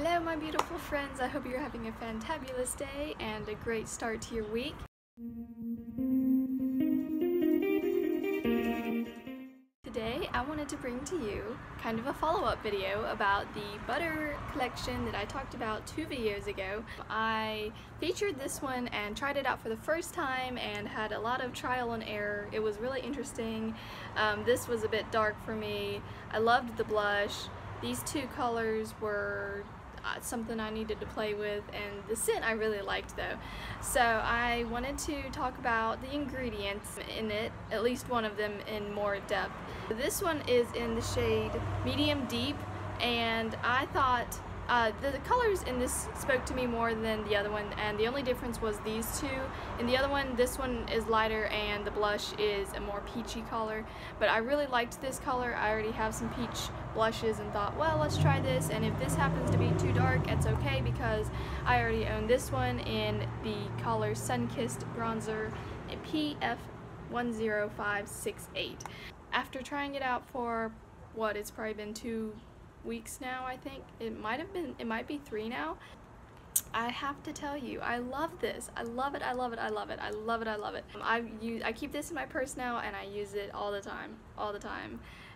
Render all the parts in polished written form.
Hello my beautiful friends, I hope you're having a fantabulous day and a great start to your week. Today I wanted to bring to you kind of a follow-up video about the butter collection that I talked about 2 videos ago. I featured this one and tried it out for the first time and had a lot of trial and error. It was really interesting. This was a bit dark for me. I loved the blush. These 2 colors were something I needed to play with, and the scent I really liked though. So I wanted to talk about the ingredients in it, at least one of them in more depth. This one is in the shade Medium Deep, and I thought the colors in this spoke to me more than the other one, and the only difference was these 2. In the other one, this one is lighter and the blush is a more peachy color, but I really liked this color. I already have some peach blushes and thought, well, let's try this, and if this happens to be too dark, it's okay because I already own this one in the color Sunkissed Bronzer PF10568. After trying it out for what, it's probably been 2 weeks now, I think. It might be 3 now. I have to tell you, I love this. I love it, I love it, I love it, I love it, I love it. I keep this in my purse now and I use it all the time,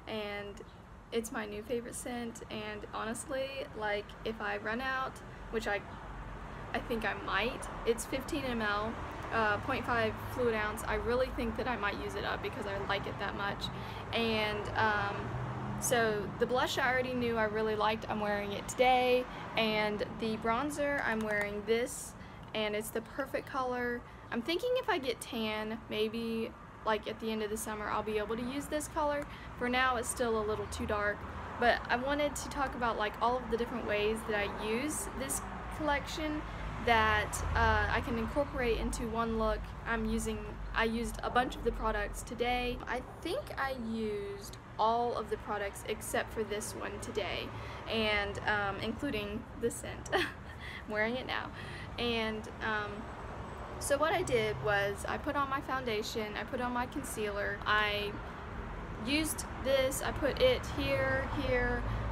and it's my new favorite scent. And honestly, like, if I run out, which I think I might, it's 15 ml, 0.5 fluid ounce. I really think that I might use it up because I like it that much. And so the blush I already knew I really liked. I'm wearing it today, and the bronzer, I'm wearing this, and it's the perfect color. I'm thinking if I get tan, maybe like at the end of the summer, I'll be able to use this color. For now, it's still a little too dark, but I wanted to talk about like all of the different ways that I use this collection that I can incorporate into one look. I used a bunch of the products today. I think I used all of the products except for this one today, and including the scent. I'm wearing it now. And so what I did was I put on my foundation, I put on my concealer, I used this, I put it here,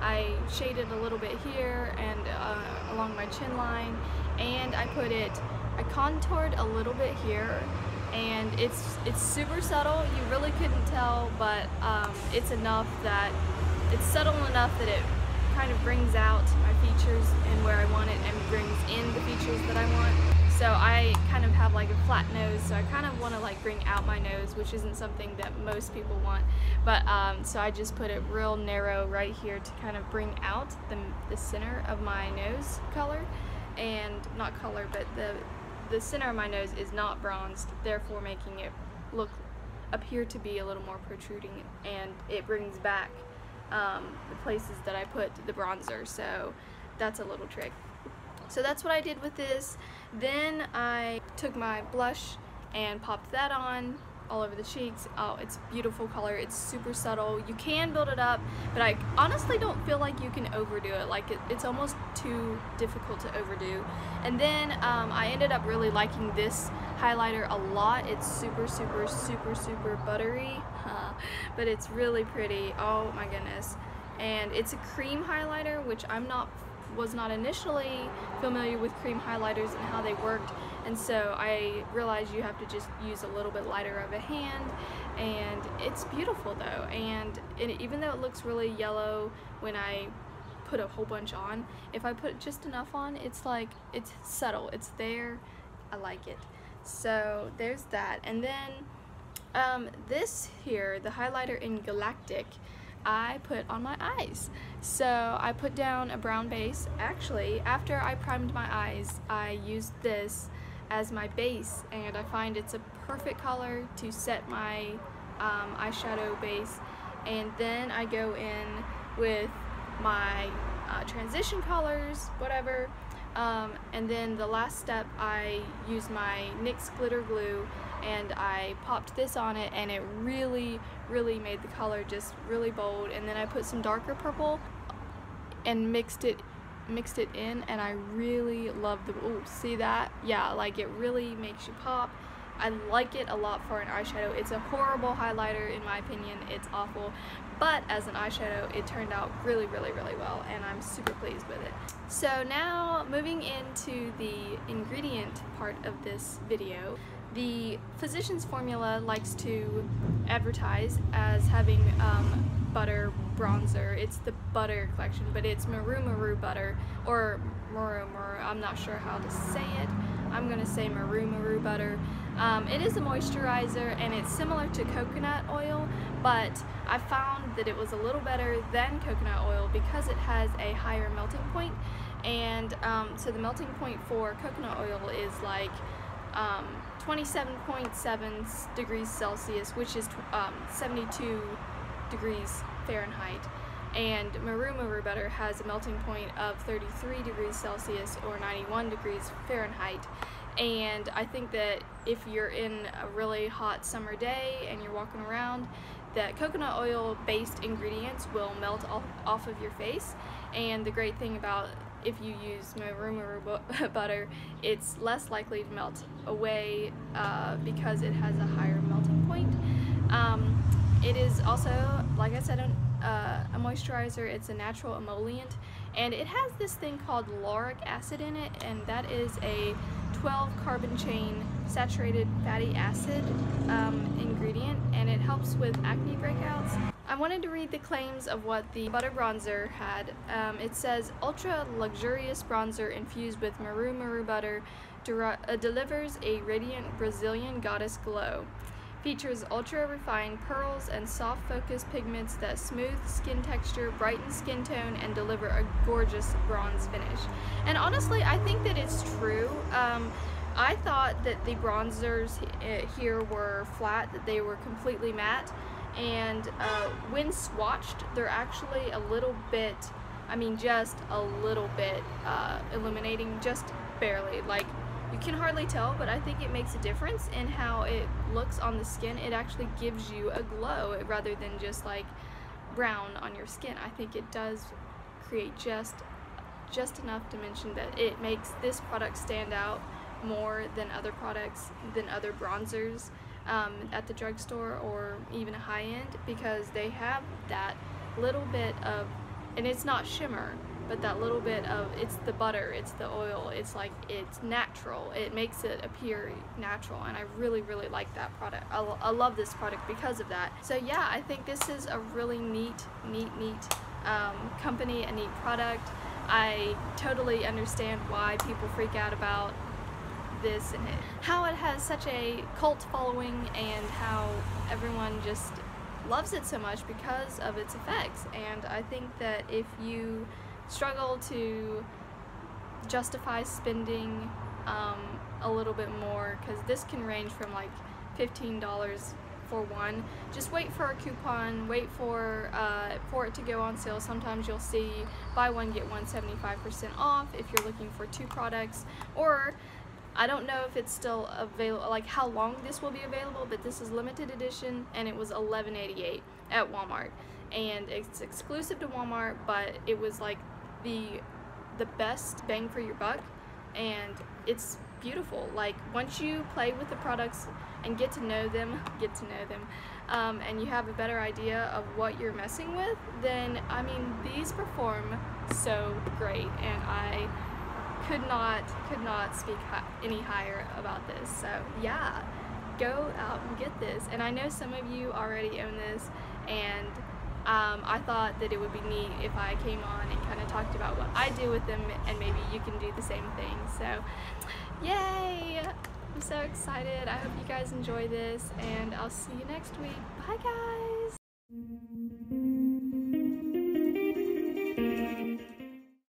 I shaded a little bit here and along my chin line, and I contoured a little bit here, and it's super subtle. You really couldn't tell, but it's subtle enough that it kind of brings out my features and where I want it, and brings in the features that I want. So I kind of have like a flat nose, so I kind of want to like bring out my nose, which isn't something that most people want. But so I just put it real narrow right here to kind of bring out the center of my nose color, and not color, but the center of my nose is not bronzed, therefore making it appear to be a little more protruding, and it brings back the places that I put the bronzer. So that's a little trick. So that's what I did with this. Then I took my blush and popped that on all over the cheeks. Oh, it's a beautiful color. It's super subtle. You can build it up, but I honestly don't feel like you can overdo it. Like it's almost too difficult to overdo. And then I ended up really liking this highlighter a lot. It's super buttery, but it's really pretty. Oh my goodness. And it's a cream highlighter, which was not initially familiar with cream highlighters and how they worked, and so I realized you have to just use a little bit lighter of a hand, and it's beautiful though. And even though it looks really yellow when I put a whole bunch on, if I put just enough on, it's like, it's subtle, it's there, I like it. So there's that. And then this here, the highlighter in Galactic, I put on my eyes. So I put down a brown base. Actually, after I primed my eyes, I used this as my base, and I find it's a perfect color to set my eyeshadow base. And then I go in with my transition colors, whatever, and then the last step, I use my NYX glitter glue, and I popped this on it, and it really made the color just really bold. And then I put some darker purple and mixed it in, and I really love the, oh, see that? Yeah, like it really makes you pop, I like it a lot for an eyeshadow. It's a horrible highlighter in my opinion. It's awful. But as an eyeshadow, it turned out really, really, really well, and I'm super pleased with it. So now, moving into the ingredient part of this video, the Physicians Formula likes to advertise as having butter bronzer. It's the butter collection, but it's Maru Maru butter, or Maru Maru, I'm not sure how to say it. I'm gonna say Maru Maru butter. It is a moisturizer, and it's similar to coconut oil, but I found that it was a little better than coconut oil because it has a higher melting point. And so the melting point for coconut oil is like 27.7 degrees Celsius, which is 72 degrees Fahrenheit. And Maru Maru butter has a melting point of 33 degrees Celsius or 91 degrees Fahrenheit. And I think that if you're in a really hot summer day and you're walking around, that coconut oil based ingredients will melt off of your face. And the great thing about if you use Maru Maru butter, it's less likely to melt away because it has a higher melting point. It is also, like I said, a moisturizer. It's a natural emollient, and it has this thing called lauric acid in it, and that is a 12 carbon chain saturated fatty acid ingredient, and it helps with acne breakouts. I wanted to read the claims of what the butter bronzer had. It says, ultra luxurious bronzer infused with Maru Maru butter delivers a radiant Brazilian goddess glow. Features ultra-refined pearls and soft focus pigments that smooth skin texture, brighten skin tone, and deliver a gorgeous bronze finish. And honestly, I think that it's true. I thought that the bronzers here were flat, that they were completely matte, and when swatched, they're actually a little bit, I mean just a little bit illuminating, just barely. Like, you can hardly tell, but I think it makes a difference in how it looks on the skin. It actually gives you a glow rather than just like brown on your skin. I think it does create just enough dimension that it makes this product stand out more than other products, than other bronzers at the drugstore or even a high-end, because they have that little bit of, and it's not shimmer, but that little bit of, it's the butter, it's the oil, it's like, it's natural. It makes it appear natural, and I really, really like that product. I love this product because of that. So yeah, I think this is a really neat company, a neat product. I totally understand why people freak out about this and how it has such a cult following, and how everyone just loves it so much because of its effects. And I think that if you struggle to justify spending a little bit more, because this can range from like $15 for one, just wait for a coupon, wait for it to go on sale. Sometimes you'll see buy one get one 75% off if you're looking for 2 products. Or I don't know if it's still available, like how long this will be available, but this is limited edition, and it was $11.88 at Walmart, and it's exclusive to Walmart, but it was like the best bang for your buck, and it's beautiful. Like, once you play with the products and get to know them, and you have a better idea of what you're messing with, then I mean, these perform so great, and I could not speak any higher about this. So yeah, go out and get this. And I know some of you already own this, and I thought that it would be neat if I came on and kind of talked about what I do with them, and maybe you can do the same thing. So yay, I'm so excited. I hope you guys enjoy this, and I'll see you next week. Bye guys.